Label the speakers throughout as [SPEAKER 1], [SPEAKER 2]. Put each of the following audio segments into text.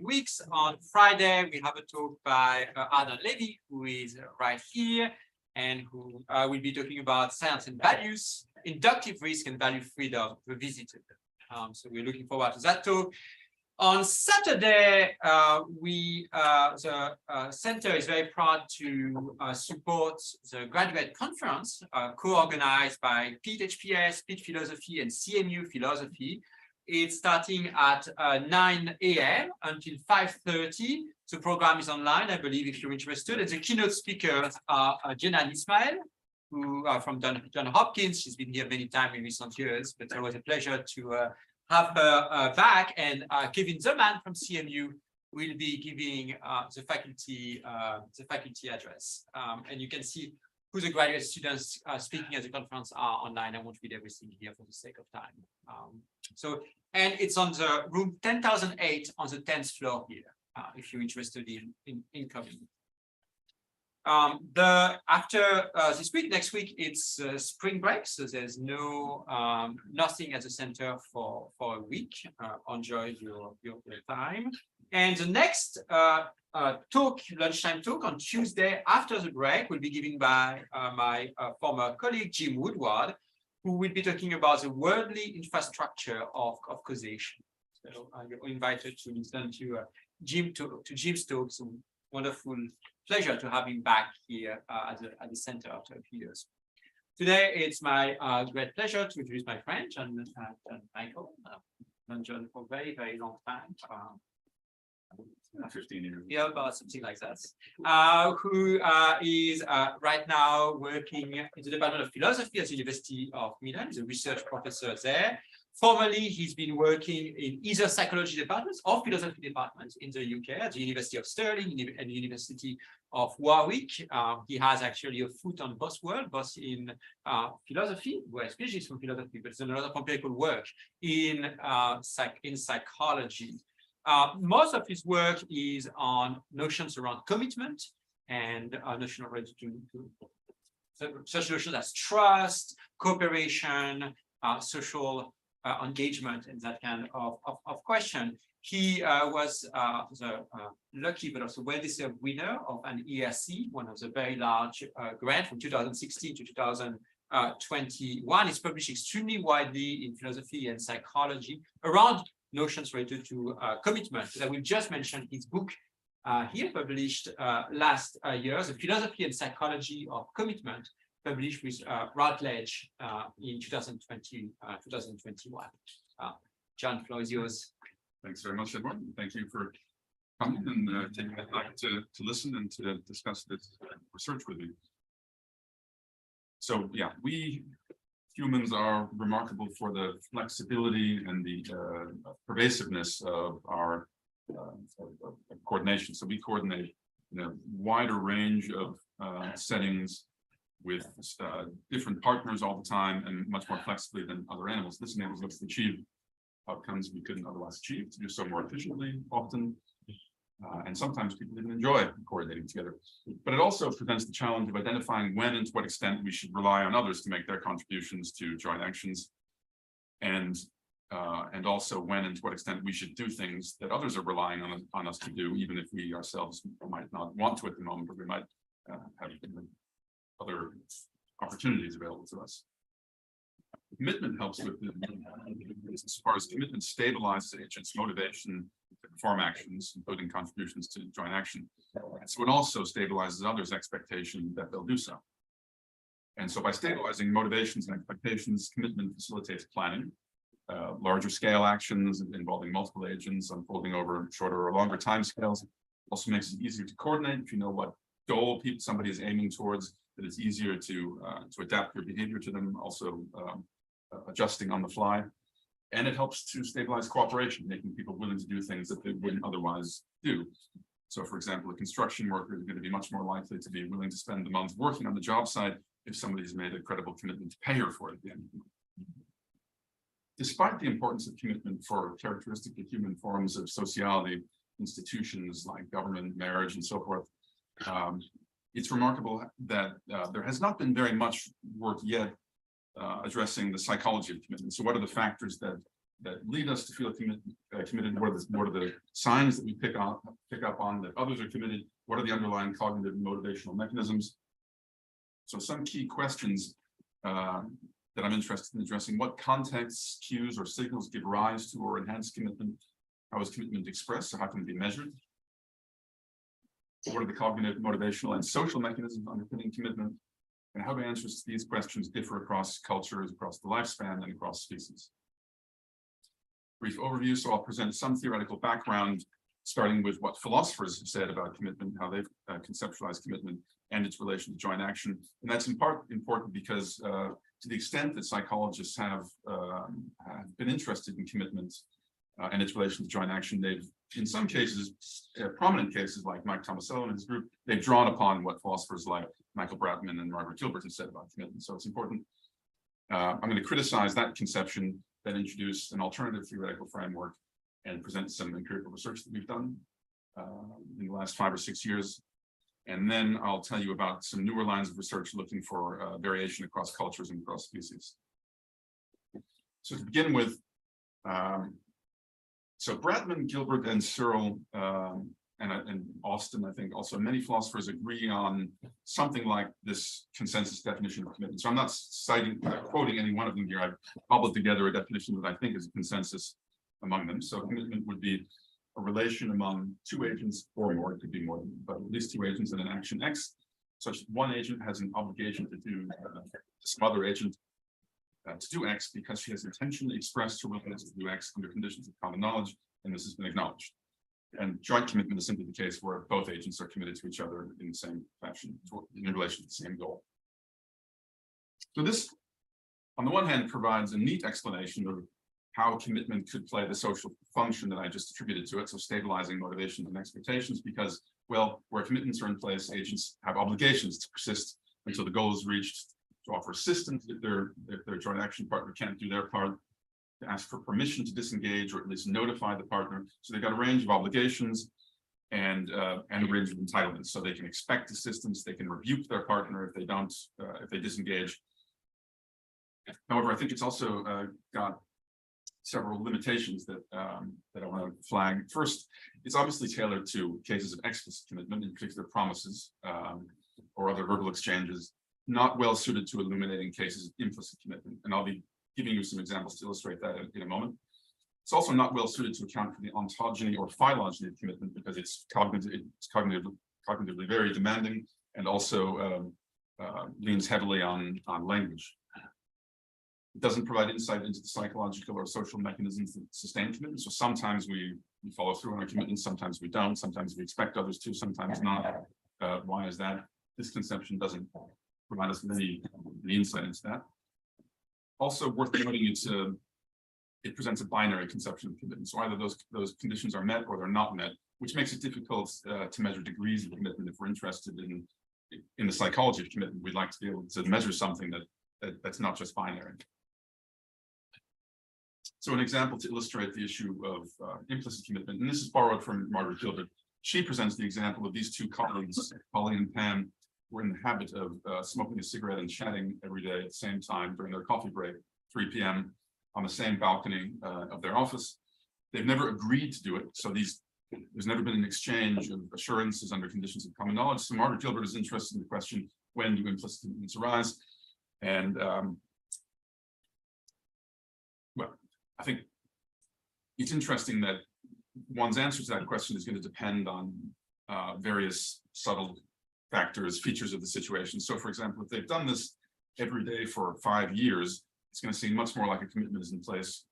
[SPEAKER 1] weeks. On Friday, we have a talk by Adam Levy, who is right here, and who will be talking about science and values, inductive risk and value freedom revisited. So we're looking forward to that talk. On Saturday, the center is very proud to support the graduate conference co-organized by Pete HPS, Pete Philosophy, and CMU Philosophy. It's starting at 9 a.m. until 5:30. The program is online, I believe, if you're interested. And the keynote speakers are Jenan Ismail, who are from Johns Hopkins. She's been here many times in recent years, but it's always a pleasure to have her back. And Kevin Zeman from CMU will be giving the faculty address. And you can see who the graduate students speaking at the conference are online. I won't read everything here for the sake of time. And it's on the room 10,008 on the 10th floor here, if you're interested in coming. After this week, next week, it's spring break, so there's nothing at the center for a week. Enjoy your time. And the next lunchtime talk on Tuesday after the break will be given by my former colleague, Jim Woodward, who will be talking about the worldly infrastructure of causation. So you're invited to listen to Jim's talk. So wonderful pleasure to have him back here at the center after a few years. Today, it's my great pleasure to introduce my friend, John Michael. I've known John for a very, very long time.
[SPEAKER 2] 15 years.
[SPEAKER 1] Yeah, about something like that. Who is right now working in the Department of Philosophy at the University of Milan. He's a research professor there. Formerly, he's been working in either psychology departments or philosophy departments in the UK at the University of Stirling and the University of Warwick. He has actually a foot on both worlds, both in philosophy, where his PhD is from philosophy, but it's a lot of empirical work in psychology. Most of his work is on notions around commitment and notions related to such notions as trust, cooperation, social engagement, and that kind of question. He was the lucky but also well-deserved winner of an ERC, one of the very large grants from 2016 to 2021. It's published extremely widely in philosophy and psychology around notions related to commitment. So I will just mention his book here, published last year, The Philosophy and Psychology of Commitment, published with Routledge in 2021. John, floor is yours.
[SPEAKER 2] Thanks very much, Edward. Thank you for coming and taking the time to listen and to discuss this research with you. So yeah, we humans are remarkable for the flexibility and the pervasiveness of our coordination. So we coordinate in a wider range of settings with different partners all the time and much more flexibly than other animals. This enables us to achieve outcomes we couldn't otherwise achieve, to do so more efficiently often. And sometimes people even enjoy coordinating together. But it also presents the challenge of identifying when and to what extent we should rely on others to make their contributions to joint actions, and also when and to what extent we should do things that others are relying on us to do, even if we ourselves might not want to at the moment, but we might have other opportunities available to us. Commitment helps with as far as commitment stabilizes agents' motivation to perform actions, including contributions to joint action. So it also stabilizes others' expectation that they'll do so. And so by stabilizing motivations and expectations, commitment facilitates planning. Larger scale actions involving multiple agents unfolding over shorter or longer timescales also makes it easier to coordinate. If you know what goal somebody is aiming towards, that it's easier to adapt your behavior to them, also adjusting on the fly. And it helps to stabilize cooperation, making people willing to do things that they wouldn't otherwise do. So, for example, a construction worker is going to be much more likely to be willing to spend the month working on the job site if somebody's made a credible commitment to pay her for it at the end of the month. Despite the importance of commitment for characteristically human forms of sociality, institutions like government, marriage, and so forth, it's remarkable that there has not been very much work yet addressing the psychology of commitment. So what are the factors that that lead us to feel committed? What are the signs that we pick up on that others are committed? What are the underlying cognitive and motivational mechanisms? So some key questions that I'm interested in addressing: what contexts, cues, or signals give rise to or enhance commitment? How is commitment expressed? So how can it be measured? What are the cognitive, motivational, and social mechanisms underpinning commitment? And how do answers to these questions differ across cultures, across the lifespan, and across species? Brief overview. So I'll present some theoretical background, starting with what philosophers have said about commitment, how they've conceptualized commitment and its relation to joint action. And that's in part important because to the extent that psychologists have been interested in commitment and its relation to joint action, they've, in some cases, prominent cases like Mike Tomasello and his group, they've drawn upon what philosophers like Michael Bratman and Margaret Gilbert have said about commitment. So it's important. I'm going to criticize that conception, then introduce an alternative theoretical framework and present some empirical research that we've done in the last 5 or 6 years. And then I'll tell you about some newer lines of research looking for variation across cultures and across species. So to begin with, so Bratman, Gilbert, and Searle, and Austin, I think also many philosophers agree on something like this consensus definition of commitment. So I'm not quoting any one of them here. I've cobbled together a definition that I think is a consensus among them. So commitment would be a relation among two agents or more, it could be more, but at least two agents in an action X, such that one agent has an obligation to do some other agent to do X because she has intentionally expressed her willingness to do X under conditions of common knowledge, and this has been acknowledged. And joint commitment is simply the case where both agents are committed to each other in the same fashion, in relation to the same goal. So this, on the one hand, provides a neat explanation of how commitment could play the social function that I just attributed to it, so stabilizing motivations and expectations, because, well, where commitments are in place, agents have obligations to persist until the goal is reached, to offer assistance if their joint action partner can't do their part, to ask for permission to disengage or at least notify the partner. So they've got a range of obligations and a range of entitlements. So they can expect assistance, they can rebuke their partner if they don't, if they disengage. However, I think it's also got several limitations that that I want to flag. First, it's obviously tailored to cases of explicit commitment, in particular promises or other verbal exchanges, not well suited to illuminating cases of implicit commitment. And I'll be giving you some examples to illustrate that in a moment. It's also not well suited to account for the ontogeny or phylogeny of commitment because it's cognitively very demanding and also leans heavily on language. It doesn't provide insight into the psychological or social mechanisms that sustain commitment. So sometimes we follow through on our commitments, sometimes we don't, sometimes we expect others to, sometimes not. Why is that? This conception doesn't provide us with any insight into that. Also worth noting, it presents a binary conception of commitment. So either those conditions are met or they're not met, which makes it difficult to measure degrees of commitment. If we're interested in the psychology of commitment, we'd like to be able to measure something that's not just binary. So an example to illustrate the issue of implicit commitment, and this is borrowed from Margaret Gilbert. She presents the example of these two colleagues, Polly and Pam, were in the habit of smoking a cigarette and chatting every day at the same time during their coffee break, 3 p.m. on the same balcony of their office. They've never agreed to do it. So there's never been an exchange of assurances under conditions of common knowledge. So Margaret Gilbert is interested in the question, when do implicit commitments arise? And well, I think it's interesting that one's answer to that question is going to depend on various subtle factors, features of the situation. So for example, if they've done this every day for 5 years, it's going to seem much more like a commitment is in place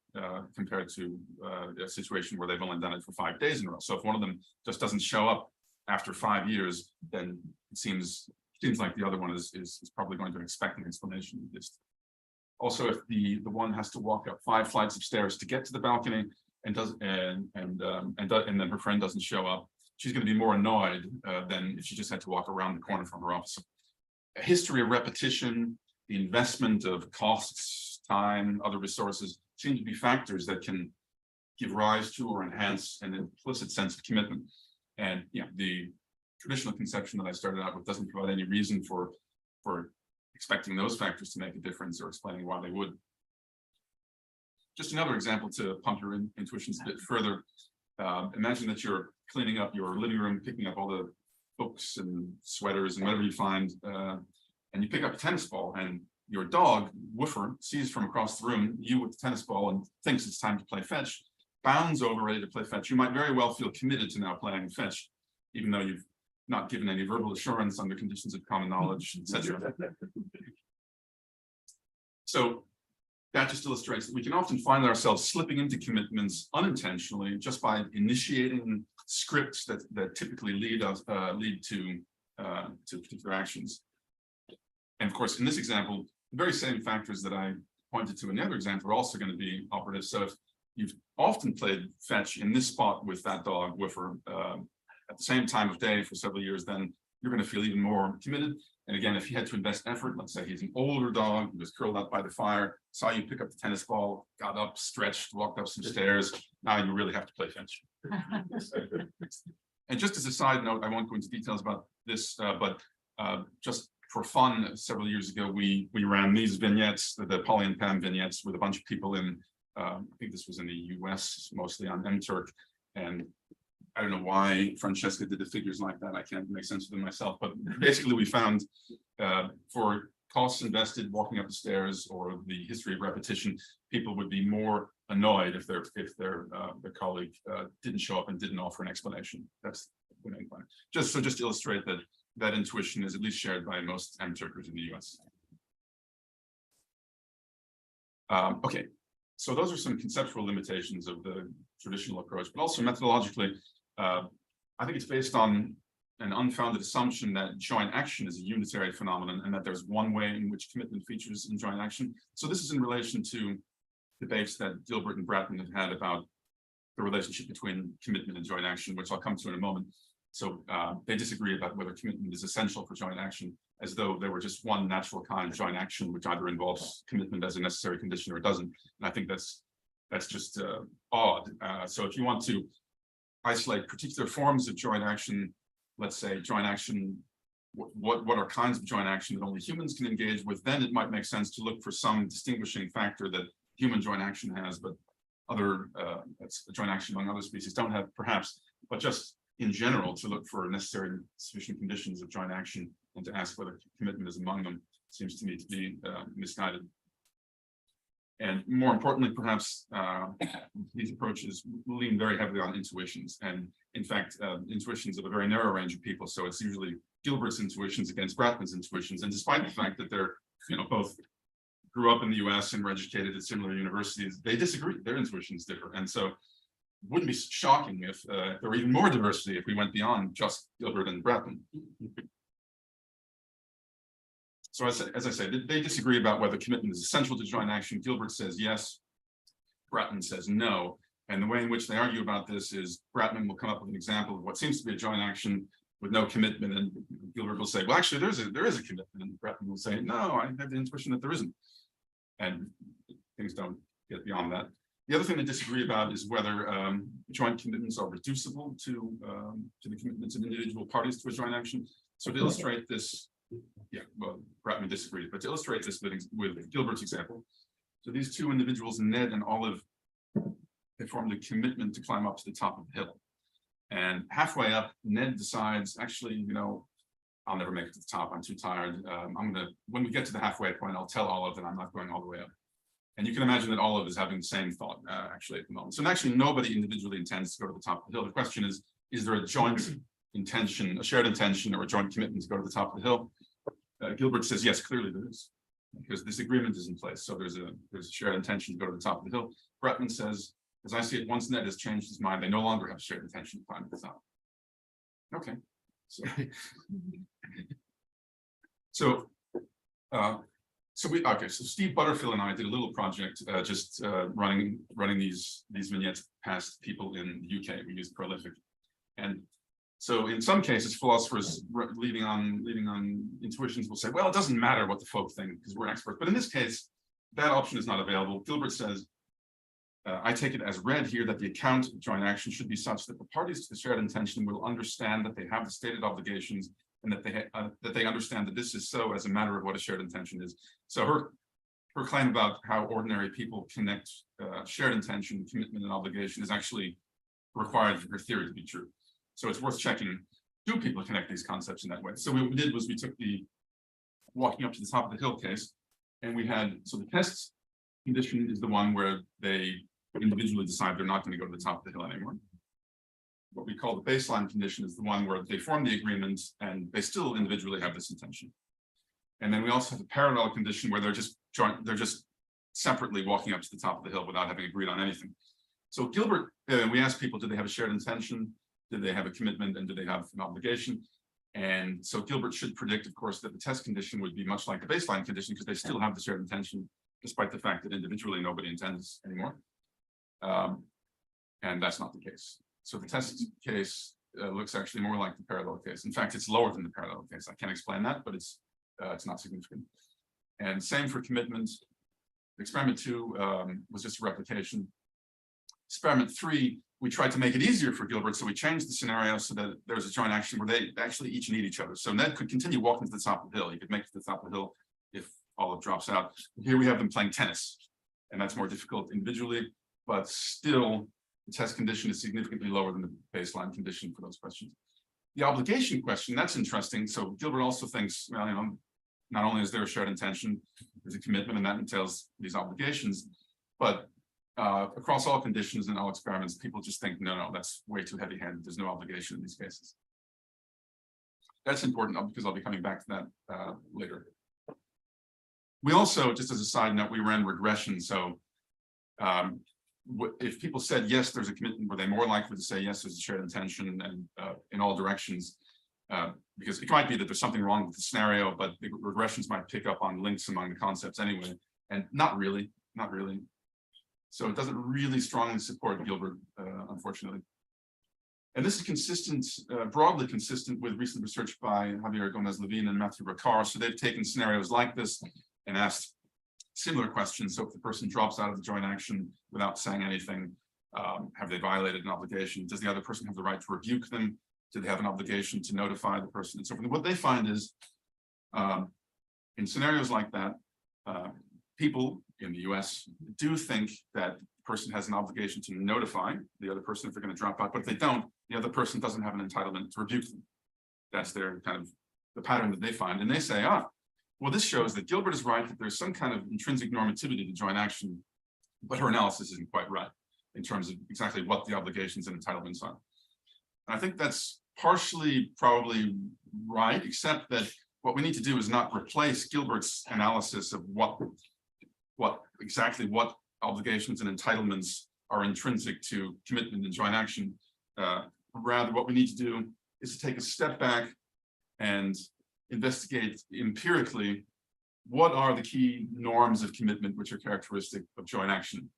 [SPEAKER 2] compared to a situation where they've only done it for 5 days in a row. So if one of them just doesn't show up after 5 years, then it seems like the other one is probably going to expect an explanation at least. Also, if the one has to walk up 5 flights of stairs to get to the balcony and then her friend doesn't show up, she's going to be more annoyed than if she just had to walk around the corner from her office. A history of repetition, the investment of costs, time, other resources seem to be factors that can give rise to or enhance an implicit sense of commitment. And yeah, the traditional conception that I started out with doesn't provide any reason for expecting those factors to make a difference or explaining why they would. just another example to pump your intuitions a bit further. Imagine that you're cleaning up your living room, picking up all the books and sweaters and whatever you find, and you pick up a tennis ball, and your dog, Woofer, sees from across the room you with the tennis ball and thinks it's time to play fetch, bounds over ready to play fetch. You might very well feel committed to now playing fetch, even though you've not given any verbal assurance under conditions of common knowledge, etc. So that just illustrates that we can often find ourselves slipping into commitments unintentionally just by initiating scripts that typically lead to particular actions. And of course, in this example, the very same factors that I pointed to in the other example are also going to be operative. So if you've often played fetch in this spot with that dog, Woofer, at the same time of day for several years, then you're going to feel even more committed. And again, if you had to invest effort, let's say he's an older dog who was curled up by the fire, saw you pick up the tennis ball, got up, stretched, walked up some stairs, now you really have to play fetch. And just as a side note, I won't go into details about this, but just for fun, several years ago, we ran these vignettes, the Polly and Pam vignettes, with a bunch of people in, I think this was in the US, mostly on MTurk, and I don't know why Francesca did the figures like that. I can't make sense of them myself, but basically we found for costs invested walking up the stairs or the history of repetition, people would be more annoyed if their colleague didn't show up and didn't offer an explanation. That's the main point. Just to illustrate that intuition is at least shared by most MTurkers in the US. Okay, so those are some conceptual limitations of the traditional approach, but also methodologically, I think it's based on an unfounded assumption that joint action is a unitary phenomenon and that there's one way in which commitment features in joint action. So this is in relation to debates that Gilbert and Bratman have had about the relationship between commitment and joint action, which I'll come to in a moment. So they disagree about whether commitment is essential for joint action, as though there were just one natural kind of joint action, which either involves commitment as a necessary condition or doesn't. And I think that's just odd. So if you want to isolate particular forms of joint action, let's say joint action, what are kinds of joint action that only humans can engage with, then it might make sense to look for some distinguishing factor that human joint action has, but other joint action among other species don't have, perhaps, but just in general to look for necessary and sufficient conditions of joint action and to ask whether commitment is among them seems to me to be misguided. And more importantly, perhaps, these approaches lean very heavily on intuitions. And in fact, intuitions of a very narrow range of people. So it's usually Gilbert's intuitions against Bratman's intuitions. And despite the fact that they're, both grew up in the US and were educated at similar universities, they disagree. Their intuitions differ. And so it wouldn't be shocking if there were even more diversity if we went beyond just Gilbert and Bratman. So as I say, they disagree about whether commitment is essential to joint action. Gilbert says yes, Bratman says no. And the way in which they argue about this is Bratman will come up with an example of what seems to be a joint action with no commitment, and Gilbert will say, well, actually, there is a commitment, and Bratman will say, no, I have the intuition that there isn't. And things don't get beyond that. The other thing they disagree about is whether joint commitments are reducible to the commitments of individual parties to a joint action. So to illustrate this, yeah, well, Bratman disagreed, but to illustrate this with Gilbert's example, so these two individuals, Ned and Olive, they formed a commitment to climb up to the top of the hill. And halfway up, Ned decides, actually, I'll never make it to the top. I'm too tired. When we get to the halfway point, I'll tell Olive that I'm not going all the way up. And you can imagine that Olive is having the same thought actually at the moment. So actually, nobody individually intends to go to the top of the hill. The question is there a joint intention, a shared intention, or a joint commitment to go to the top of the hill? Gilbert says, yes, clearly there is, because this agreement is in place. So there's a shared intention to go to the top of the hill. Bratman says, as I see it, once Ned has changed his mind, they no longer have shared intention to climb to the top. Okay. So Steve Butterfield and I did a little project just running these vignettes past people in the UK. We used Prolific, and so in some cases, philosophers leading on intuitions will say, well, it doesn't matter what the folk think because we're experts. But in this case, that option is not available. Gilbert says, I take it as read here that the account of joint action should be such that the parties to the shared intention will understand that they have the stated obligations and that they understand that this is so as a matter of what a shared intention is. So her her claim about how ordinary people connect shared intention, commitment, and obligation is actually required for her theory to be true. So it's worth checking, do people connect these concepts in that way? So what we did was we took the walking up to the top of the hill case, and we had, so the test condition is the one where they individually decide they're not going to go to the top of the hill anymore. What we call the baseline condition is the one where they form the agreement and they still individually have this intention. And then we also have a parallel condition where they're just separately walking up to the top of the hill without having agreed on anything. So Gilbert, we asked people, did they have a shared intention? Did they have a commitment? And do they have an obligation? And so Gilbert should predict, of course, that the test condition would be much like the baseline condition because they still have the shared intention, despite the fact that individually nobody intends anymore. And that's not the case. So the test case looks actually more like the parallel case. In fact, it's lower than the parallel case. I can't explain that, but it's not significant. And same for commitment. Experiment 2 was just a replication. Experiment 3, we tried to make it easier for Gilbert, so we changed the scenario so that there's a joint action where they actually each need each other. So Ned could continue walking to the top of the hill. He could make it to the top of the hill if Olive drops out. Here we have them playing tennis, and that's more difficult individually, but still the test condition is significantly lower than the baseline condition for those questions. The obligation question, that's interesting. So Gilbert also thinks, well, you know, not only is there a shared intention, there's a commitment, and that entails these obligations, but across all conditions and all experiments, people just think, no, that's way too heavy-handed. There's no obligation in these cases. That's important because I'll be coming back to that later. We also, just as a side note, we ran regression. So if people said, yes, there's a commitment, were they more likely to say, yes, there's a shared intention and in all directions? Because it might be that there's something wrong with the scenario, but the regressions might pick up on links among the concepts anyway. And not really. So it doesn't really strongly support Gilbert, unfortunately. And this is consistent, broadly consistent with recent research by Javier Gomez-Levine and Matthew Ricard. So they've taken scenarios like this and asked similar questions. So if the person drops out of the joint action without saying anything, have they violated an obligation? Does the other person have the right to rebuke them? Do they have an obligation to notify the person and so forth? What they find is in scenarios like that, people in the US do think that the person has an obligation to notify the other person if they're going to drop out, but if they don't, the other person doesn't have an entitlement to rebuke them. That's their kind of the pattern that they find. And they say, well, this shows that Gilbert is right, that there's some kind of intrinsic normativity to joint action, but her analysis isn't quite right in terms of exactly what the obligations and entitlements are. And I think that's partially probably right, except that what we need to do is not replace Gilbert's analysis of what obligations and entitlements are intrinsic to commitment and joint action. Rather, what we need to do is to take a step back and investigate empirically what are the key norms of commitment which are characteristic of joint action.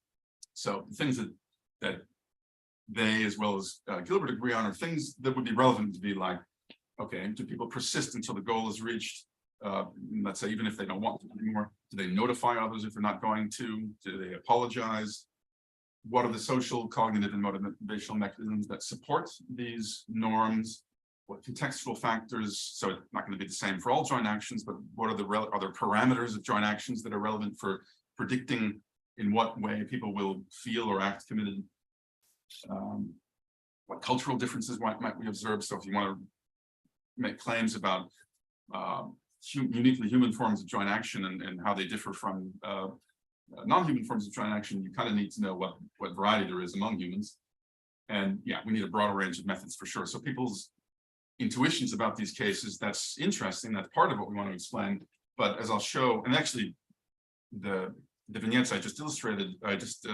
[SPEAKER 2] So the things that they, as well as Gilbert, agree on are things that would be relevant to be like, okay, do people persist until the goal is reached? Let's say, even if they don't want to anymore, do they notify others if they're not going to? Do they apologize? What are the social, cognitive, and motivational mechanisms that support these norms? What contextual factors? So it's not going to be the same for all joint actions, but what are there parameters of joint actions that are relevant for predicting in what way people will feel or act committed? What cultural differences might we observe? So if you want to make claims about uniquely human forms of joint action and how they differ from non-human forms of joint action, you kind of need to know what variety there is among humans. And yeah, we need a broader range of methods for sure. So people's intuitions about these cases, that's interesting. That's part of what we want to explain. But as I'll show, and actually the vignettes I just illustrated, I just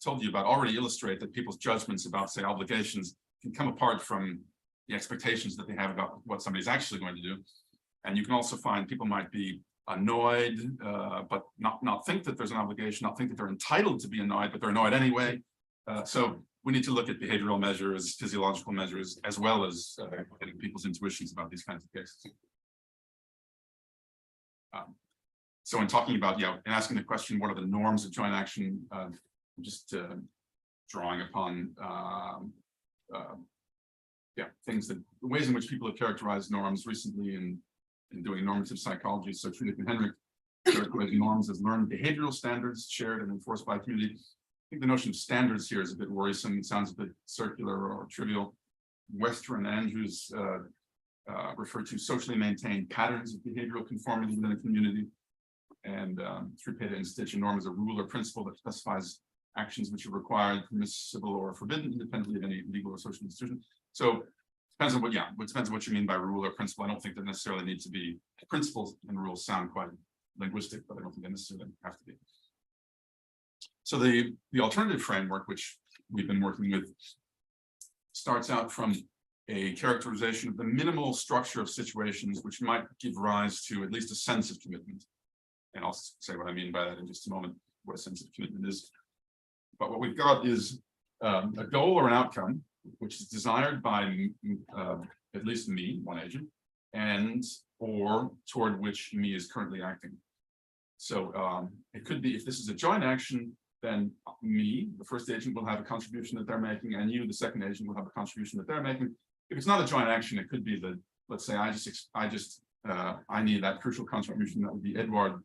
[SPEAKER 2] told you about, already illustrate that people's judgments about, say, obligations can come apart from the expectations that they have about what somebody's actually going to do. And you can also find people might be annoyed, but not think that there's an obligation, not think that they're entitled to be annoyed, but they're annoyed anyway. So we need to look at behavioral measures, physiological measures, as well as people's intuitions about these kinds of cases. So in talking about, in asking the question, what are the norms of joint action, just drawing upon things that, the ways in which people have characterized norms recently in doing normative psychology. So Friedrich and Henrik characterize norms as learned behavioral standards shared and enforced by a community. I think the notion of standards here is a bit worrisome. It sounds a bit circular or trivial. Wester and Andrews refer to socially maintained patterns of behavioral conformity within a community. And Tripeda and Stitch, a norm is a rule or principle that specifies actions which are required, permissible, or forbidden, independently of any legal or social institution. So depends on depends on what you mean by rule or principle. I don't think they necessarily need to be. Principles and rules sound quite linguistic, but I don't think they necessarily have to be. So the alternative framework, which we've been working with, starts out from a characterization of the minimal structure of situations which might give rise to at least a sense of commitment. And I'll say what I mean by that in just a moment, what a sense of commitment is. But what we've got is a goal or an outcome which is desired by at least me, one agent, and or toward which me is currently acting. So it could be, if this is a joint action, then me, the first agent, will have a contribution that they're making, and you, the second agent, will have a contribution that they're making. If it's not a joint action, it could be that, let's say, I need that crucial contribution. That would be Edward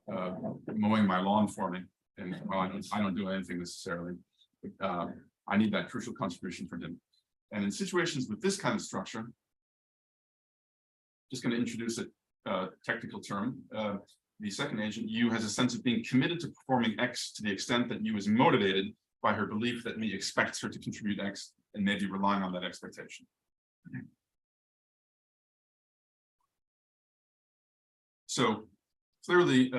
[SPEAKER 2] mowing my lawn for me, and well, I don't do anything necessarily. I need that crucial contribution from him. And in situations with this kind of structure, just going to introduce a technical term. The second agent, you, has a sense of being committed to performing X to the extent that you is motivated by her belief that me expects her to contribute X and maybe relying on that expectation. So clearly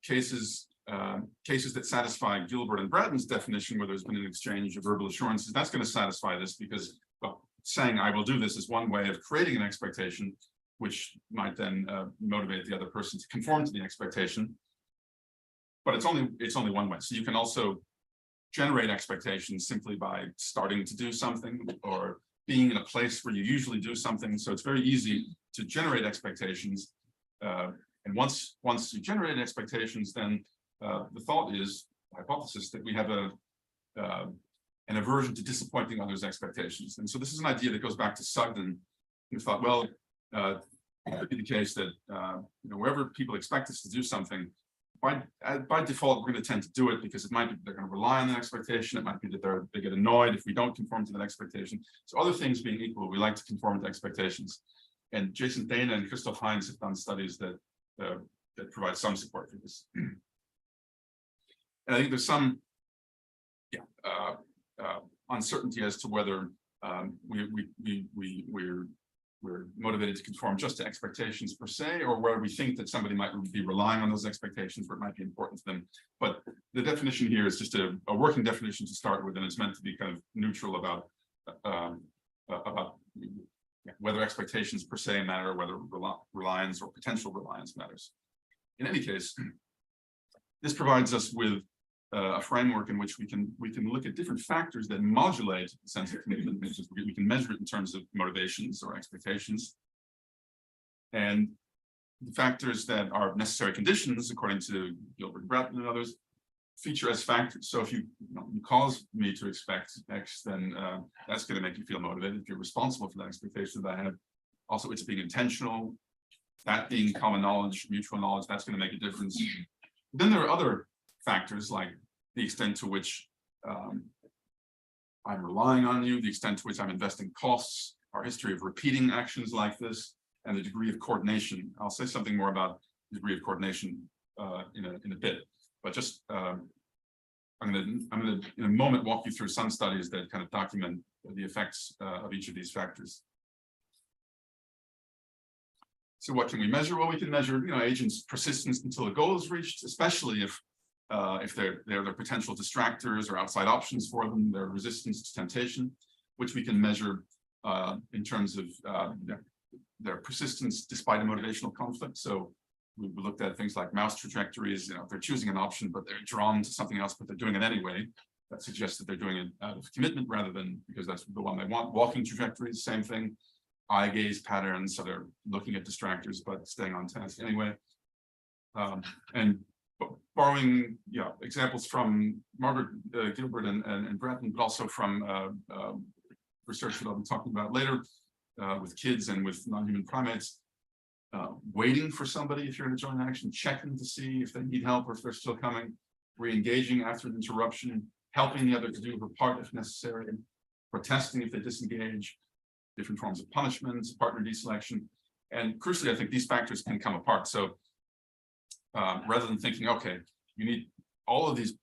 [SPEAKER 2] cases that satisfy Gilbert and Bratman's definition, where there's been an exchange of verbal assurances, that's going to satisfy this, because, well, saying I will do this is one way of creating an expectation, which might then motivate the other person to conform to the expectation. But it's only one way. So you can also generate expectations simply by starting to do something or being in a place where you usually do something. So it's very easy to generate expectations. And once you generate expectations, then the thought is, hypothesis, that we have an aversion to disappointing others' expectations. And so this is an idea that goes back to Sugden, who thought, well, it could be the case that wherever people expect us to do something, by default, we're going to tend to do it, because it might be they're going to rely on that expectation. It might be that they get annoyed if we don't conform to that expectation. So other things being equal, we like to conform to expectations. And Jason Dana and Christoph Heinz have done studies that provide some support for this. And I think there's some uncertainty as to whether we're motivated to conform just to expectations per se, or where we think that somebody might be relying on those expectations, where it might be important to them. But the definition here is just a working definition to start with, and it's meant to be kind of neutral about whether expectations per se matter, or whether reliance or potential reliance matters. In any case, this provides us with a framework in which we can look at different factors that modulate the sense of commitment. We can measure it in terms of motivations or expectations. And the factors that are necessary conditions, according to Gilbert, Bratman, and others, feature as factors. So if you cause me to expect X, then that's going to make you feel motivated. If you're responsible for that expectation that I have. Also, it's being intentional, that being common knowledge, mutual knowledge, that's going to make a difference. Then there are other factors, like the extent to which I'm relying on you, the extent to which I'm investing costs, our history of repeating actions like this, and the degree of coordination. I'll say something more about the degree of coordination in a bit, but just I'm going to in a moment walk you through some studies that kind of document the effects of each of these factors. So what can we measure? Well, we can measure agents' persistence until a goal is reached, especially if they're potential distractors or outside options for them, their resistance to temptation, which we can measure in terms of their persistence despite a motivational conflict. So we looked at things like mouse trajectories. If they're choosing an option, but they're drawn to something else, but they're doing it anyway. That suggests that they're doing it out of commitment rather than because that's the one they want. Walking trajectories, same thing. Eye gaze patterns, so they're looking at distractors but staying on task anyway. And borrowing examples from Margaret Gilbert and Bratman, but also from research that I'll be talking about later with kids and with non-human primates. waiting for somebody if you're in a joint action, checking to see if they need help or if they're still coming, re-engaging after an interruption, helping the other to do her part if necessary, protesting if they disengage, different forms of punishments, partner deselection. And crucially, I think these factors can come apart. So rather than thinking, okay, you need all of these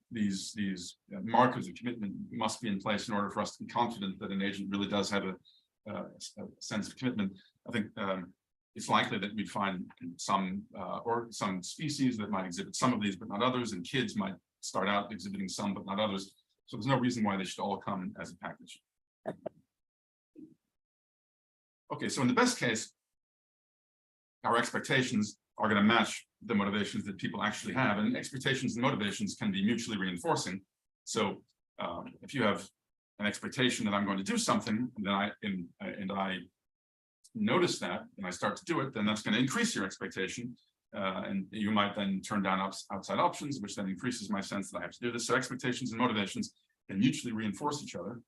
[SPEAKER 2] markers of commitment must be in place in order for us to be confident that an agent really does have a sense of commitment. I think it's likely that we'd find some species that might exhibit some of these, but not others, and kids might start out exhibiting some, but not others. So there's no reason why they should all come as a package. Okay, so in the best case, our expectations are going to match the motivations that people actually have, and expectations and motivations can be mutually reinforcing. So if you have an expectation that I'm going to do something, and I notice that and I start to do it, then that's going to increase your expectation, and you might then turn down outside options, which then increases my sense that I have to do this. So expectations and motivations can mutually reinforce each other.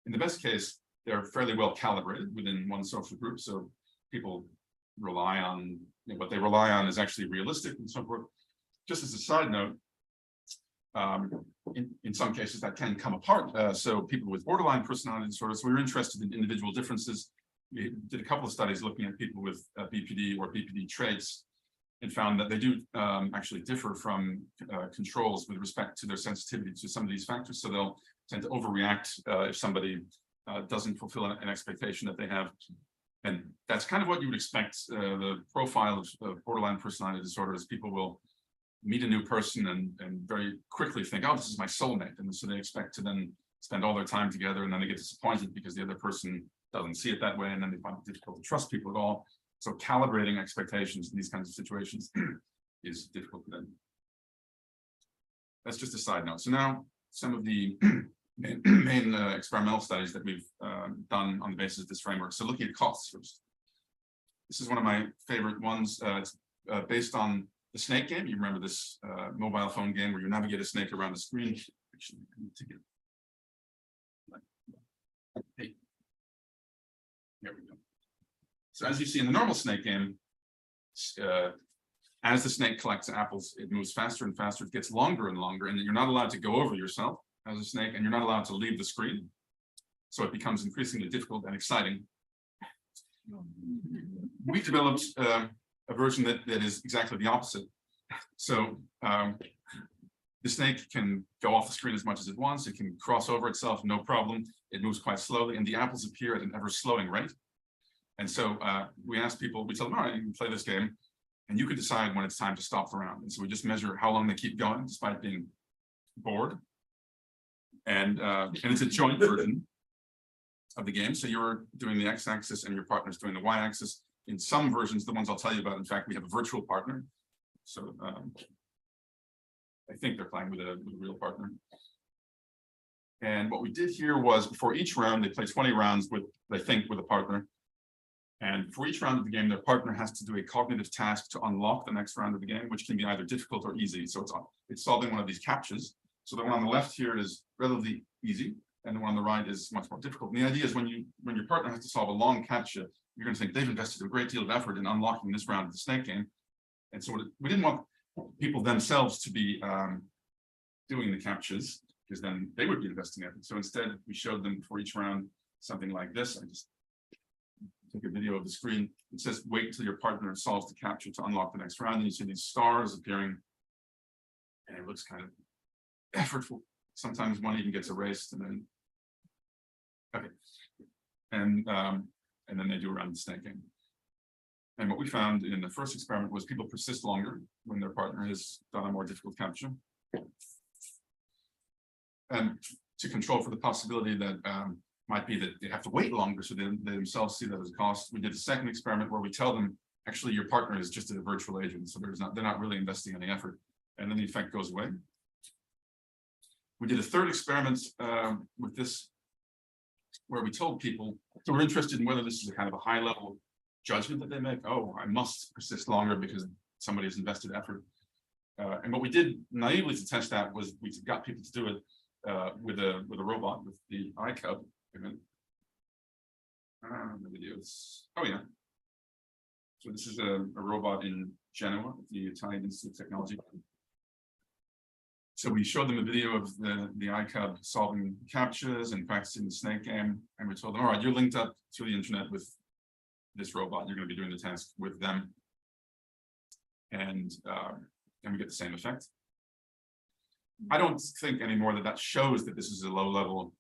[SPEAKER 2] In the best case, they're fairly well calibrated within one social group, so people rely on, what they rely on is actually realistic and so forth. Just as a side note, in some cases that can come apart. So people with borderline personality disorders, we were interested in individual differences. We did a couple of studies looking at people with BPD or BPD traits and found that they do actually differ from controls with respect to their sensitivity to some of these factors. So they'll tend to overreact if somebody doesn't fulfill an expectation that they have. And that's kind of what you would expect. The profile of borderline personality disorder is people will meet a new person and very quickly think, oh, this is my soulmate. And so they expect to then spend all their time together, and then they get disappointed because the other person doesn't see it that way, and then they find it difficult to trust people at all. So calibrating expectations in these kinds of situations is difficult for them. That's just a side note. So now some of the main experimental studies that we've done on the basis of this framework. So looking at costs first. This is one of my favorite ones. It's based on the snake game. You remember this mobile phone game where you navigate a snake around the screen. Actually, I need to get... Hey. There we go. So as you see in the normal snake game, as the snake collects apples, it moves faster and faster. It gets longer and longer, and you're not allowed to go over yourself as a snake, and you're not allowed to leave the screen. So it becomes increasingly difficult and exciting. We developed a version that is exactly the opposite. So the snake can go off the screen as much as it wants. It can cross over itself, no problem. It moves quite slowly, and the apples appear at an ever slowing rate. And so we asked people, we tell them, all right, you can play this game, and you can decide when it's time to stop the round. And so we just measure how long they keep going despite being bored. And it's a joint version of the game. So you're doing the x-axis and your partner's doing the y-axis. In some versions, the ones I'll tell you about, in fact, we have a virtual partner. So I think they're playing with a real partner. And what we did here was, before each round, they play 20 rounds with, they think, with a partner. And for each round of the game, their partner has to do a cognitive task to unlock the next round of the game, which can be either difficult or easy. So it's solving one of these captchas. So the one on the left here is relatively easy, and the one on the right is much more difficult. And the idea is when your partner has to solve a long captcha, you're going to think they've invested a great deal of effort in unlocking this round of the snake game. And so we didn't want people themselves to be doing the captchas, because then they would be investing effort. So instead, we showed them for each round something like this. I just took a video of the screen. It says, wait until your partner solves the captcha to unlock the next round. And you see these stars appearing, and it looks kind of effortful. Sometimes one even gets erased, and then okay, and then they do around the snake game. And what we found in the first experiment was people persist longer when their partner has done a more difficult captcha. And to control for the possibility that might be that they have to wait longer, so they themselves see that as a cost. We did a second experiment where we tell them, actually, your partner is just a virtual agent, so they're not really investing any effort, and then the effect goes away. We did a third experiment with this, where we told people, so we're interested in whether this is a kind of a high level judgment that they make. Oh, I must persist longer because somebody has invested effort. And what we did naively to test that was we got people to do it with a robot, with the iCub. The videos. Oh yeah. So this is a robot in Genoa, the Italian Institute of Technology. So we showed them a video of the iCub solving captchas and practicing the snake game. And we told them, all right, you're linked up to the internet with this robot. You're going to be doing the task with them. And we get the same effect. I don't think anymore that shows that this is a low-level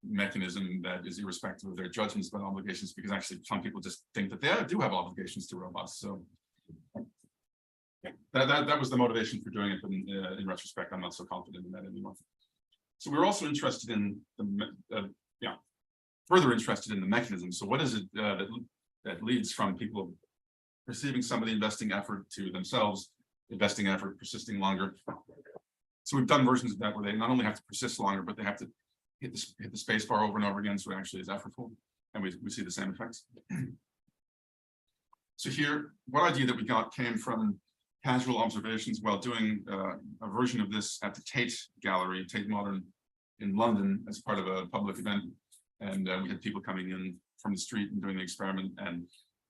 [SPEAKER 2] mechanism that is irrespective of their judgments about obligations, because actually some people just think that they do have obligations to robots. So that was the motivation for doing it, but in retrospect, I'm not so confident in that anymore. So we're also interested in further interested in the mechanism. So what is it that leads from people perceiving some of the investing effort to themselves investing effort persisting longer? So we've done versions of that where they not only have to persist longer, but they have to hit the space bar over and over again, so it actually is effortful, and we see the same effects. So here, one idea that we got came from casual observations while doing a version of this at the Tate Gallery, Tate Modern in London, as part of a public event. And we had people coming in from the street and doing the experiment. And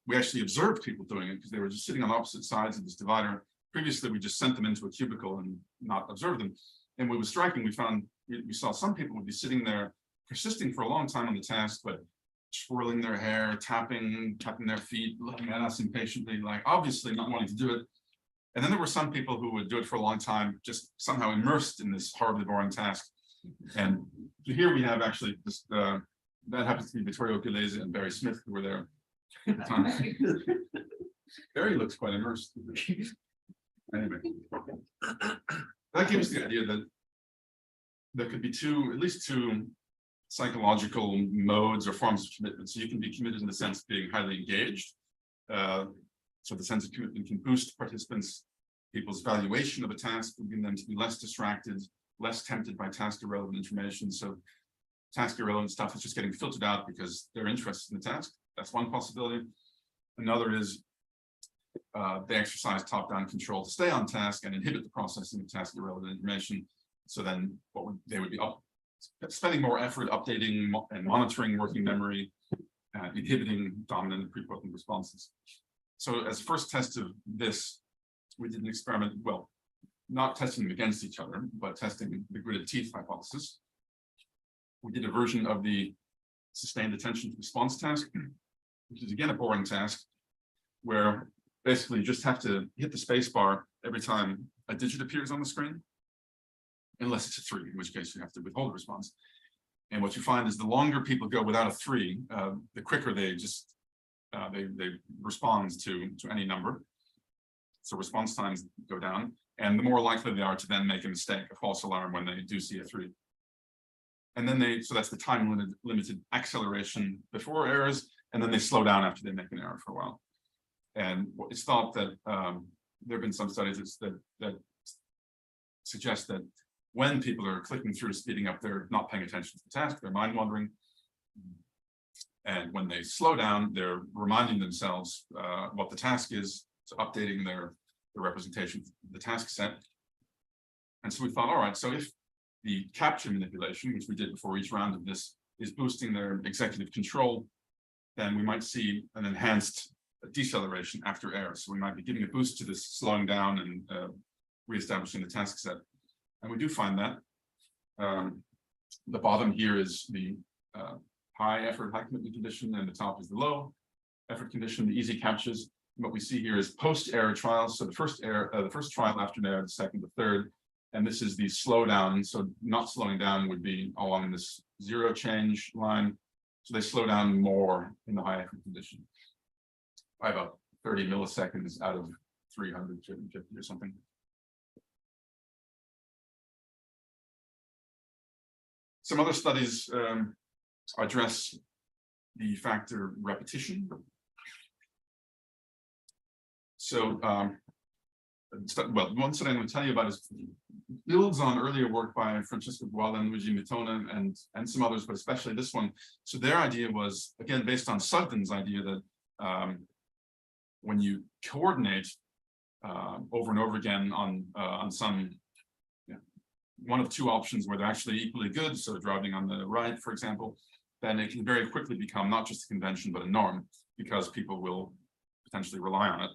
[SPEAKER 2] we actually observed people doing it because they were just sitting on opposite sides of this divider. Previously, we just sent them into a cubicle and not observed them. And what was striking, we saw some people would be sitting there persisting for a long time on the task, but twirling their hair, tapping their feet, looking at us impatiently, like obviously not wanting to do it. And then there were some people who would do it for a long time, just somehow immersed in this horribly boring task. And here we have actually this, that happens to be Vittorio Gilese and Barry Smith, who were there at the time. Barry looks quite immersed. Anyway, that gives the idea that there could be at least two psychological modes or forms of commitment. So you can be committed in the sense of being highly engaged. So the sense of commitment can boost participants, people's valuation of a task, leading them to be less distracted, less tempted by task irrelevant information. So task irrelevant stuff is just getting filtered out because they're interested in the task. That's one possibility. Another is they exercise top-down control to stay on task and inhibit the processing of task irrelevant information. So then they would be spending more effort updating and monitoring working memory, inhibiting dominant and prepotent responses. So as a first test of this, we did an experiment, well, not testing them against each other, but testing the gritted teeth hypothesis. We did a version of the sustained attention response task, which is again a boring task, where basically you just have to hit the space bar every time a digit appears on the screen, unless it's a 3, in which case you have to withhold the response. And what you find is the longer people go without a 3, the quicker they just they respond to any number. So response times go down, and the more likely they are to then make a mistake, a false alarm, when they do see a 3. And then so that's the time limited acceleration before errors, and then they slow down after they make an error for a while. And it's thought that there have been some studies that suggest that when people are clicking through, speeding up, they're not paying attention to the task, they're mind wandering. And when they slow down, they're reminding themselves what the task is, so updating their representation of the task set. And so we thought, all right, so if the captcha manipulation, which we did before each round of this, is boosting their executive control, then we might see an enhanced deceleration after error. So we might be giving a boost to this slowing down and reestablishing the task set. And we do find that. The bottom here is the high effort, high commitment condition, and the top is the low effort condition, the easy captchas. What we see here is post-error trials. So the first trial after an error, the second, the third, and this is the slowdown. So not slowing down would be along this 0 change line. So they slow down more in the high effort condition by about 30 milliseconds out of 300, 250 or something. Some other studies address the factor repetition. So, well, the one study I'm going to tell you about builds on earlier work by Francesco Guala and Luigi Mittone and some others, but especially this one. So their idea was, again, based on Sugden's idea that when you coordinate over and over again on some one of two options where they're actually equally good, so driving on the right, for example, then it can very quickly become not just a convention, but a norm, because people will potentially rely on it.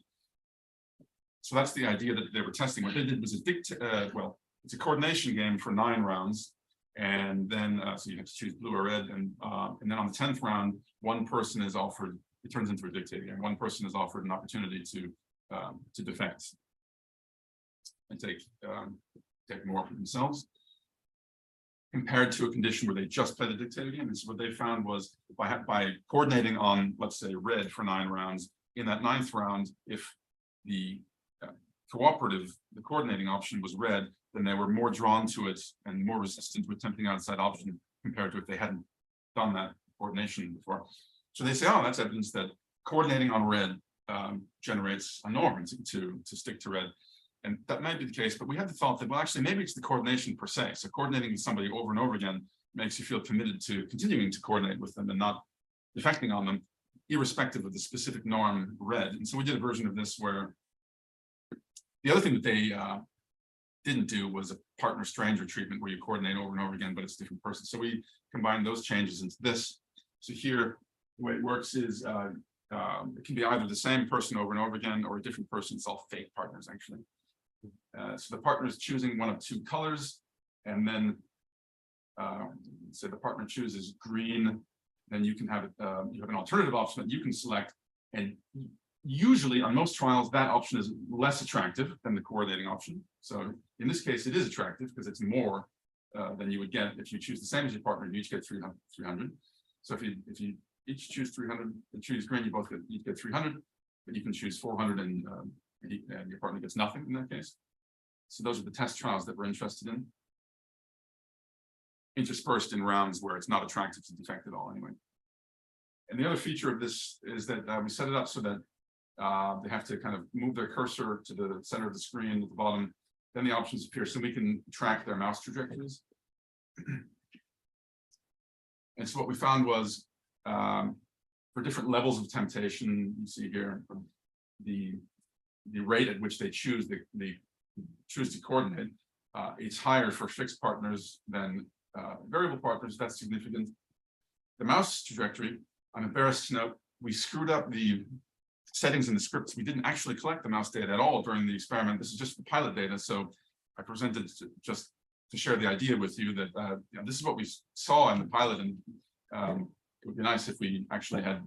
[SPEAKER 2] So that's the idea that they were testing. What they did was it's a coordination game for 9 rounds. And then, so you have to choose blue or red. And then on the 10th round, one person is offered, it turns into a dictator game. One person is offered an opportunity to defect and take more for themselves, compared to a condition where they just play the dictator game. And so what they found was by coordinating on, let's say, red for 9 rounds, in that 9th round, if the the coordinating option was red, then they were more drawn to it and more resistant to attempting outside option compared to if they hadn't done that coordination before. So they say, oh, that's evidence that coordinating on red generates a norm to stick to red. And that might be the case, but we had the thought that, well, actually, maybe it's the coordination per se. So coordinating with somebody over and over again makes you feel committed to continuing to coordinate with them and not defecting on them, irrespective of the specific norm red. And so we did a version of this where the other thing that they didn't do was a partner-stranger treatment where you coordinate over and over again, but it's a different person. So we combined those changes into this. So here, the way it works is it can be either the same person over and over again or a different person. It's all fake partners, actually. So the partner is choosing one of 2 colors, and then say the partner chooses green, then you can have you have an alternative option that you can select, and usually on most trials that option is less attractive than the coordinating option. So in this case it is attractive because it's more than you would get if you choose the same as your partner. You each get 300. So if you each choose 300 and choose green, you both get 300, but you can choose 400 and your partner gets nothing in that case. So those are the test trials that we're interested in, interspersed in rounds where it's not attractive to defect at all anyway. And the other feature of this is that we set it up so that they have to kind of move their cursor to the center of the screen at the bottom. Then the options appear so we can track their mouse trajectories. And so what we found was for different levels of temptation, you see here the rate at which they choose to coordinate. It's higher for fixed partners than variable partners. That's significant. The mouse trajectory, I'm embarrassed to note, we screwed up the settings in the scripts. We didn't actually collect the mouse data at all during the experiment. This is just the pilot data. So I presented just to share the idea with you that this is what we saw in the pilot, and it would be nice if we actually had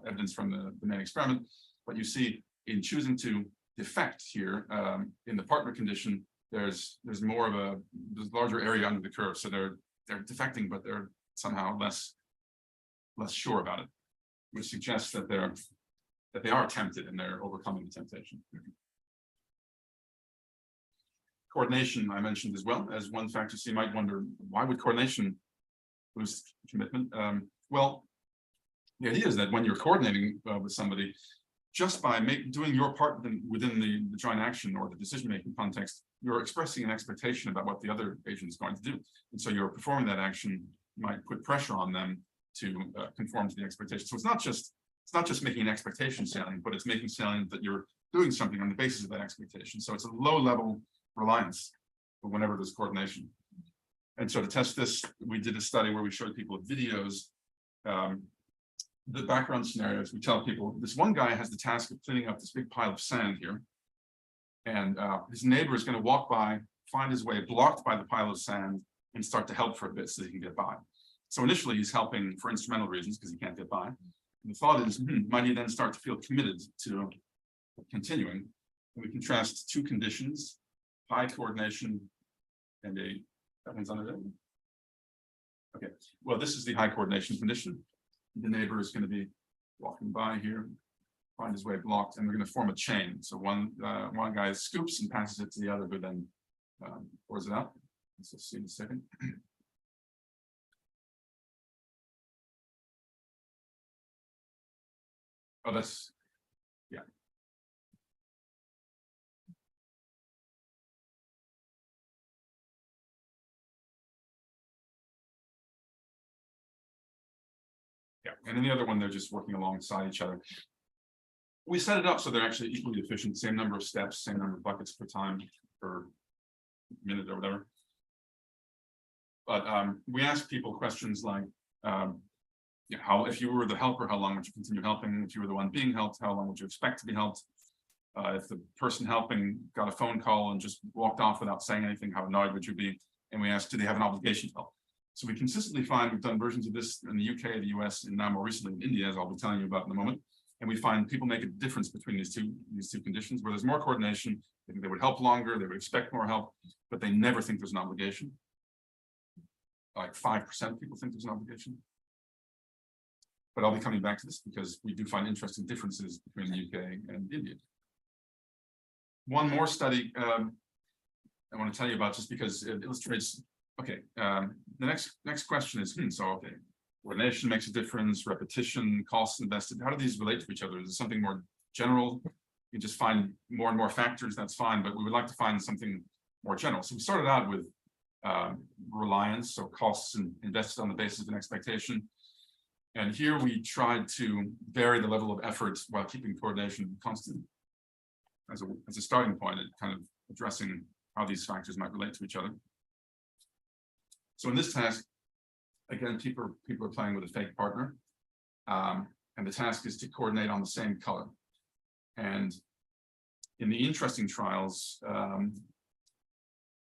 [SPEAKER 2] evidence from the main experiment. But you see, in choosing to defect here in the partner condition, there's more of a larger area under the curve. So they're defecting, but they're somehow less sure about it, which suggests that they are tempted and they're overcoming the temptation. Coordination I mentioned as well as one factor. So you might wonder, why would coordination boost commitment? Well, the idea is that when you're coordinating with somebody, just by doing your part within the joint action or the decision-making context, you're expressing an expectation about what the other agent is going to do. And so you're performing that action might put pressure on them to conform to the expectation. So it's not just making an expectation salient, but it's making salient that you're doing something on the basis of that expectation. So it's a low-level reliance whenever there's coordination. And so to test this, we did a study where we showed people videos. The background scenarios, we tell people, this one guy has the task of cleaning up this big pile of sand here. And his neighbor is going to walk by, find his way blocked by the pile of sand, and start to help for a bit so he can get by. So initially he's helping for instrumental reasons because he can't get by. And the thought is, might he then start to feel committed to continuing? And we contrast 2 conditions, high coordination and that one's under there. Okay, well, this is the high coordination condition. The neighbor is going to be walking by here, find his way blocked, and we're going to form a chain. So one guy scoops and passes it to the other, but then pours it out. Let's see in a second. Oh, that's, yeah. Yeah, and then the other one, they're just working alongside each other. We set it up so they're actually equally efficient, same number of steps, same number of buckets per time, per minute or whatever. But we asked people questions like, how, if you were the helper, how long would you continue helping? If you were the one being helped, how long would you expect to be helped? If the person helping got a phone call and just walked off without saying anything, how annoyed would you be? And we asked, do they have an obligation to help? So we consistently find, we've done versions of this in the UK, the US, and now more recently in India, as I'll be telling you about in a moment. And we find people make a difference between these two conditions, where there's more coordination, they think they would help longer, they would expect more help, but they never think there's an obligation. Like 5% of people think there's an obligation. But I'll be coming back to this because we do find interesting differences between the UK and India. One more study I want to tell you about, just because it illustrates. Okay, the next question is, okay, coordination makes a difference, repetition, costs invested. How do these relate to each other? Is it something more general? You just find more and more factors, that's fine, but we would like to find something more general. So we started out with reliance, so costs invested on the basis of an expectation. And here we tried to vary the level of effort while keeping coordination constant as a starting point at kind of addressing how these factors might relate to each other. So in this task, again, people are playing with a fake partner, and the task is to coordinate on the same color. And in the interesting trials,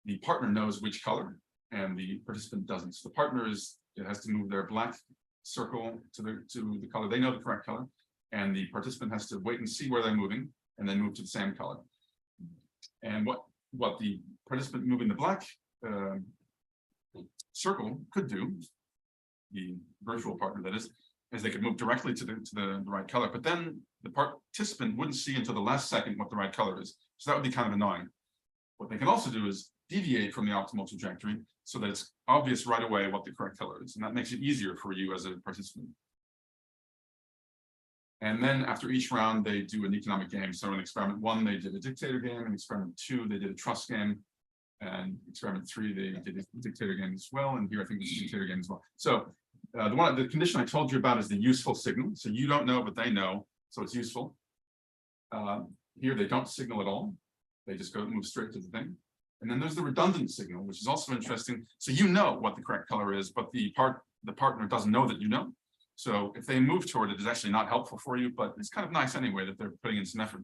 [SPEAKER 2] the partner knows which color, and the participant doesn't. So the partner has to move their black circle to the color. They know the correct color, and the participant has to wait and see where they're moving, and then move to the same color. And what the participant moving the black circle could do, the virtual partner that is they could move directly to the right color, but then the participant wouldn't see until the last second what the right color is. So that would be kind of annoying. What they can also do is deviate from the optimal trajectory so that it's obvious right away what the correct color is, and that makes it easier for you as a participant. And then after each round, they do an economic game. So in experiment 1, they did a dictator game. In experiment 2, they did a trust game. And experiment 3, they did a dictator game as well. And here, I think it's a dictator game as well. So the condition I told you about is the useful signal. So you don't know, but they know. So it's useful. Here, they don't signal at all. They just move straight to the thing. And then there's the redundant signal, which is also interesting. So you know what the correct color is, but the partner doesn't know that you know. So if they move toward it, it's actually not helpful for you, but it's kind of nice anyway that they're putting in some effort.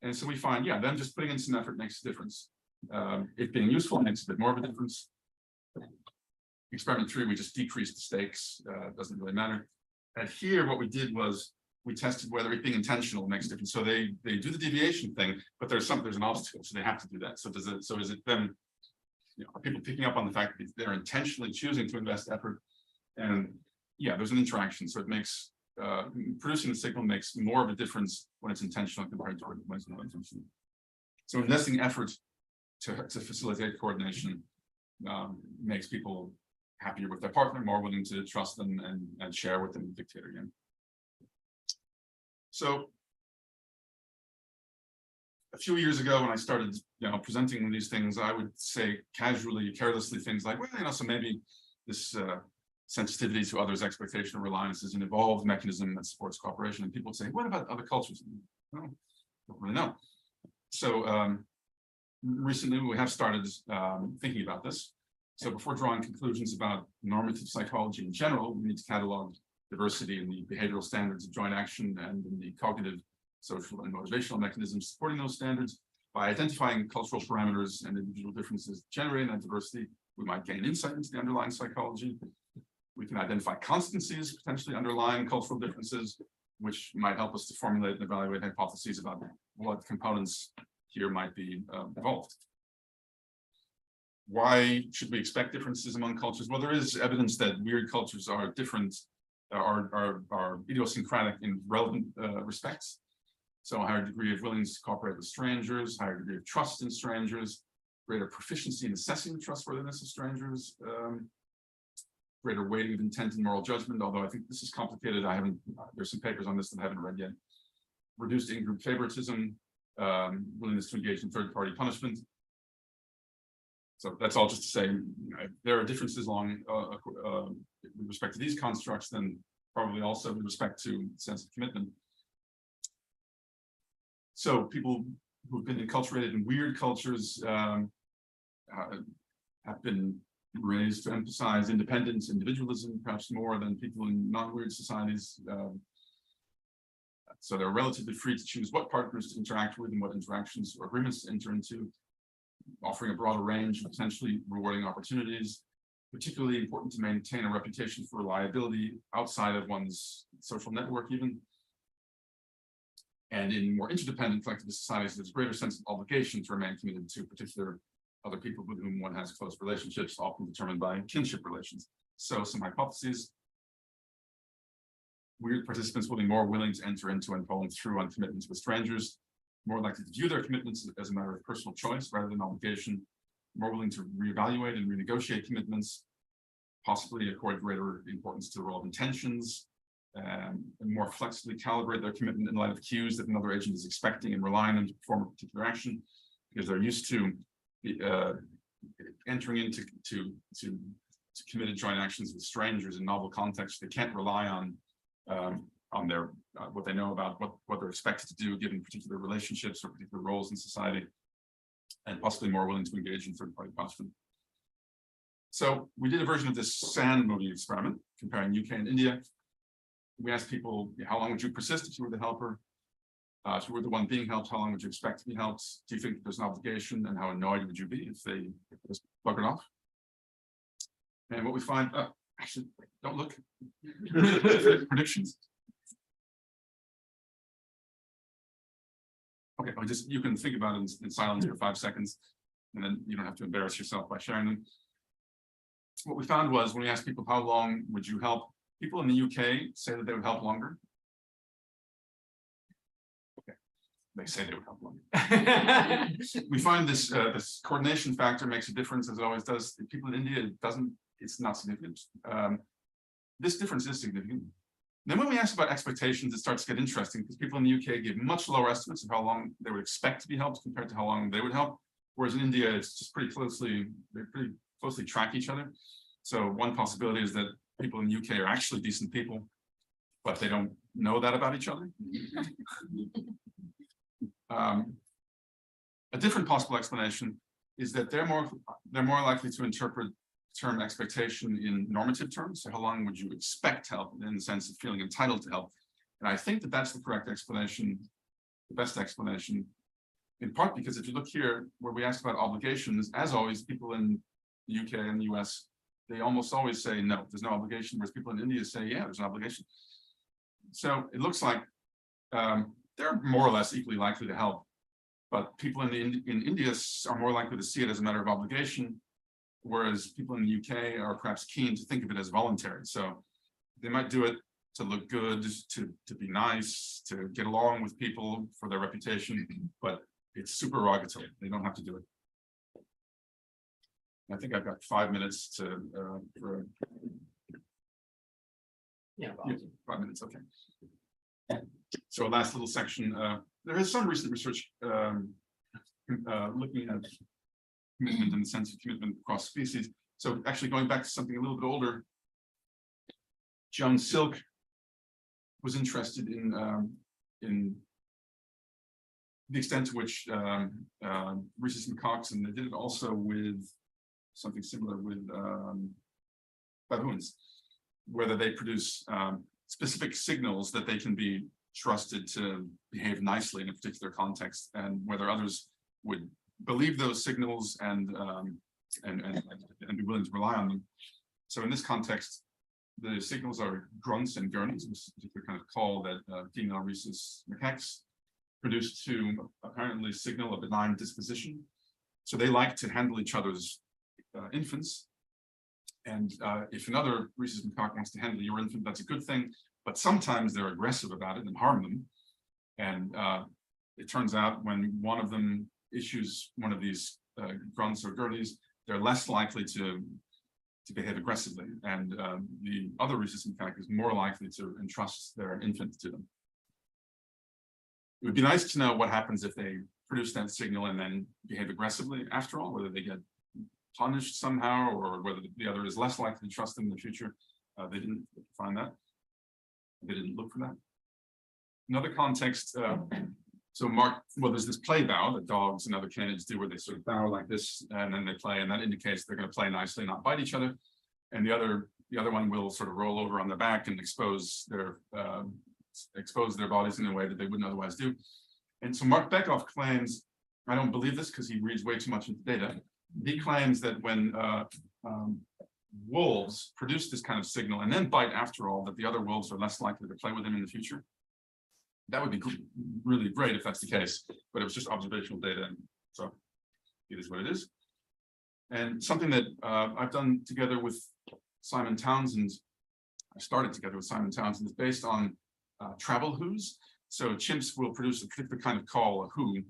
[SPEAKER 2] And so we find, yeah, them just putting in some effort makes a difference. It being useful makes a bit more of a difference. Experiment 3, we just decreased the stakes. It doesn't really matter. And here, what we did was we tested whether it being intentional makes a difference. So they do the deviation thing, but there's an obstacle, so they have to do that. So is it them? Are people picking up on the fact that they're intentionally choosing to invest effort? And yeah, there's an interaction. So it makes producing the signal makes more of a difference when it's intentional compared to when it's not intentional. So investing effort to facilitate coordination makes people happier with their partner, more willing to trust them and share with them the dictator game. So a few years ago, when I started, presenting these things, I would say casually, carelessly things like, well, so maybe this sensitivity to others' expectation of reliance is an evolved mechanism that supports cooperation. And people would say, what about other cultures? Well, don't really know. So recently, we have started thinking about this. So before drawing conclusions about normative psychology in general, we need to catalog diversity in the behavioral standards of joint action and in the cognitive, social, and motivational mechanisms supporting those standards. By identifying cultural parameters and individual differences generating that diversity, we might gain insight into the underlying psychology. We can identify constancies potentially underlying cultural differences, which might help us to formulate and evaluate hypotheses about what components here might be evolved. Why should we expect differences among cultures? Well, there is evidence that weird cultures are different, are idiosyncratic in relevant respects. So a higher degree of willingness to cooperate with strangers, higher degree of trust in strangers, greater proficiency in assessing the trustworthiness of strangers, greater weighting of intent and moral judgment, although I think this is complicated. There's some papers on this that I haven't read yet. Reduced in-group favoritism, willingness to engage in third-party punishment. So that's all just to say, there are differences with respect to these constructs, then probably also with respect to sense of commitment. So people who've been enculturated in weird cultures have been raised to emphasize independence, individualism, perhaps more than people in non-weird societies. So they're relatively free to choose what partners to interact with and what interactions or agreements to enter into, offering a broader range of potentially rewarding opportunities. Particularly important to maintain a reputation for reliability outside of one's social network even. And in more interdependent collectivist societies, there's a greater sense of obligation to remain committed to particular other people with whom one has close relationships, often determined by kinship relations. So some hypotheses. Weird participants will be more willing to enter into and follow through on commitments with strangers, more likely to view their commitments as a matter of personal choice rather than obligation, more willing to reevaluate and renegotiate commitments, possibly accord greater importance to the role of intentions, and more flexibly calibrate their commitment in light of cues that another agent is expecting and relying on to perform a particular action, because they're used to entering into committed joint actions with strangers in novel contexts. They can't rely on their what they know about what they're expected to do given particular relationships or particular roles in society, and possibly more willing to engage in third-party posture. So we did a version of this sand movie experiment comparing UK and India. We asked people, how long would you persist if you were the helper? If you were the one being helped, how long would you expect to be helped? Do you think there's an obligation, and how annoyed would you be if they just buggered off? And what we find, actually, don't look. Predictions. Okay, you can think about it in silence for 5 seconds, and then you don't have to embarrass yourself by sharing them. What we found was when we asked people, how long would you help? People in the UK say that they would help longer. Okay, they say they would help longer. We find this coordination factor makes a difference, as it always does. The people in India, it's not significant. This difference is significant. Then when we ask about expectations, it starts to get interesting because people in the UK give much lower estimates of how long they would expect to be helped compared to how long they would help. Whereas in India, it's just they pretty closely track each other. So one possibility is that people in the UK are actually decent people, but they don't know that about each other. A different possible explanation is that they're more likely to interpret the term expectation in normative terms. So how long would you expect help, in the sense of feeling entitled to help? And I think that that's the correct explanation, the best explanation, in part because if you look here where we ask about obligations, as always, people in the UK and the US, they almost always say no, there's no obligation, whereas people in India say, yeah, there's an obligation. So it looks like they're more or less equally likely to help, but people in India are more likely to see it as a matter of obligation, whereas people in the UK are perhaps keen to think of it as voluntary. So they might do it to look good, to be nice, to get along with people for their reputation, but it's supererogatory. They don't have to do it. I think I've got 5 minutes to for
[SPEAKER 1] Yeah,
[SPEAKER 2] 5 minutes, okay. So last little section. There is some recent research looking at commitment in the sense of commitment across species. So actually going back to something a little bit older, Joan Silk was interested in the extent to which rhesus macaques, and they did it also with something similar with baboons, whether they produce specific signals that they can be trusted to behave nicely in a particular context, and whether others would believe those signals and be willing to rely on them. So in this context, the signals are grunts and gurneys, which is a particular kind of call that female rhesus macaques produce to apparently signal a benign disposition. So they like to handle each other's infants. And if another rhesus macaque wants to handle your infant, that's a good thing. But sometimes they're aggressive about it and harm them. And it turns out when one of them issues one of these grunts or gurneys, they're less likely to behave aggressively. And the other rhesus macaque is more likely to entrust their infant to them. It would be nice to know what happens if they produce that signal and then behave aggressively after all, whether they get punished somehow or whether the other is less likely to trust them in the future. They didn't find that. They didn't look for that. Another context, So well, there's this play bow that dogs and other canids do where they sort of bow like this and then they play, and that indicates they're going to play nicely, not bite each other. And the other one will sort of roll over on their back and expose their bodies in a way that they wouldn't otherwise do. And so Mark Bekoff claims, I don't believe this because he reads way too much into data. He claims that when wolves produce this kind of signal and then bite after all, that the other wolves are less likely to play with them in the future. That would be really great if that's the case, but it was just observational data, so it is what it is. And something that I've done together with Simon Townsend, I started together with Simon Townsend, is based on travel who's. So chimps will produce a particular kind of call, a who,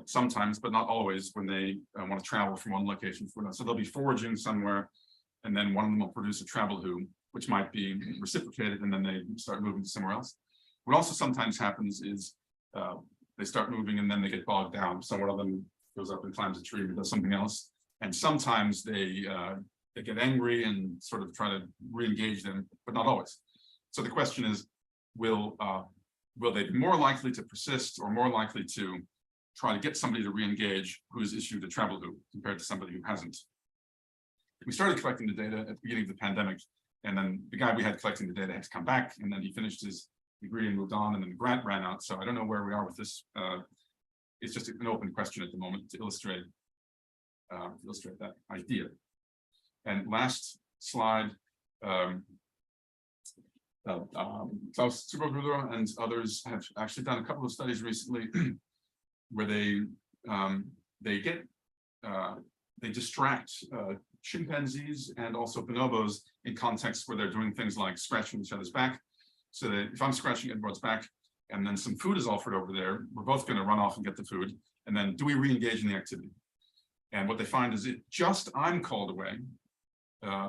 [SPEAKER 2] sometimes, but not always, when they want to travel from one location to another. So they'll be foraging somewhere, and then one of them will produce a travel who, which might be reciprocated, and then they start moving to somewhere else. What also sometimes happens is they start moving and then they get bogged down. So one of them goes up and climbs a tree and does something else. And sometimes they get angry and sort of try to re-engage them, but not always. So the question is, will they be more likely to persist or more likely to try to get somebody to re-engage who has issued a travel who compared to somebody who hasn't? We started collecting the data at the beginning of the pandemic, and then the guy we had collecting the data had to come back, and then he finished his degree and moved on, and then the grant ran out. So I don't know where we are with this. It's just an open question at the moment to illustrate that idea. And last slide, Klaus Zubergruder and others have actually done a couple of studies recently where they distract chimpanzees and also bonobos in contexts where they're doing things like scratching each other's back. So that if I'm scratching Edward's back and then some food is offered over there, we're both going to run off and get the food. And then do we re-engage in the activity? And what they find is if just I'm called away,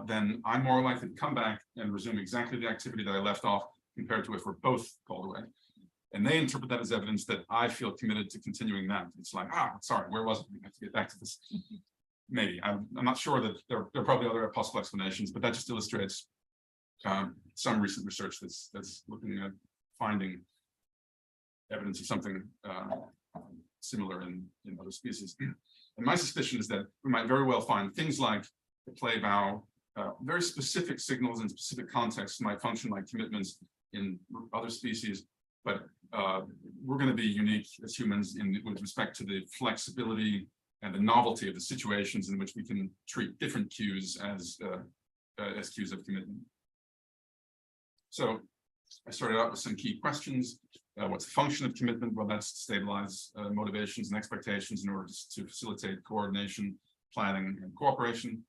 [SPEAKER 2] then I'm more likely to come back and resume exactly the activity that I left off compared to if we're both called away. And they interpret that as evidence that I feel committed to continuing that. It's like, sorry, where was it? We have to get back to this. Maybe. I'm not sure that there are probably other possible explanations, but that just illustrates some recent research that's looking at finding evidence of something similar in other species. And my suspicion is that we might very well find things like the play bow, very specific signals in specific contexts might function like commitments in other species, but we're going to be unique as humans with respect to the flexibility and the novelty of the situations in which we can treat different cues as cues of commitment. So I started out with some key questions. What's the function of commitment? Well, that's to stabilize motivations and expectations in order to facilitate coordination, planning, and cooperation.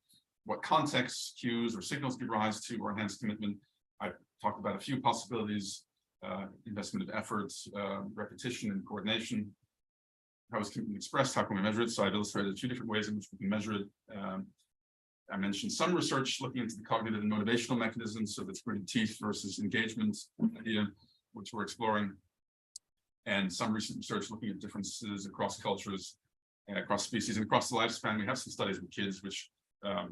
[SPEAKER 2] What contexts, cues, or signals give rise to or enhance commitment? I talked about a few possibilities: investment of effort, repetition, and coordination. How is commitment expressed? How can we measure it? So I've illustrated 2 different ways in which we can measure it. I mentioned some research looking into the cognitive and motivational mechanisms, so that's gritted teeth versus engagement idea, which we're exploring, and some recent research looking at differences across cultures and across species and across the lifespan. We have some studies with kids, which I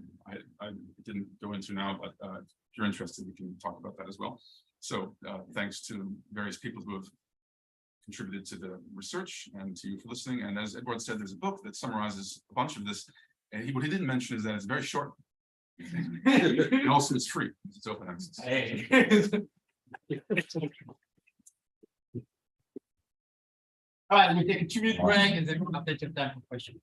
[SPEAKER 2] didn't go into now, but if you're interested, we can talk about that as well. So thanks to various people who have contributed to the research and to you for listening. And as Edward said, there's a book that summarizes a bunch of this. And what he didn't mention is that it's very short. And also it's free. It's open access.
[SPEAKER 1] Hey. All right, we take a 2-minute break and then we'll take some time for questions.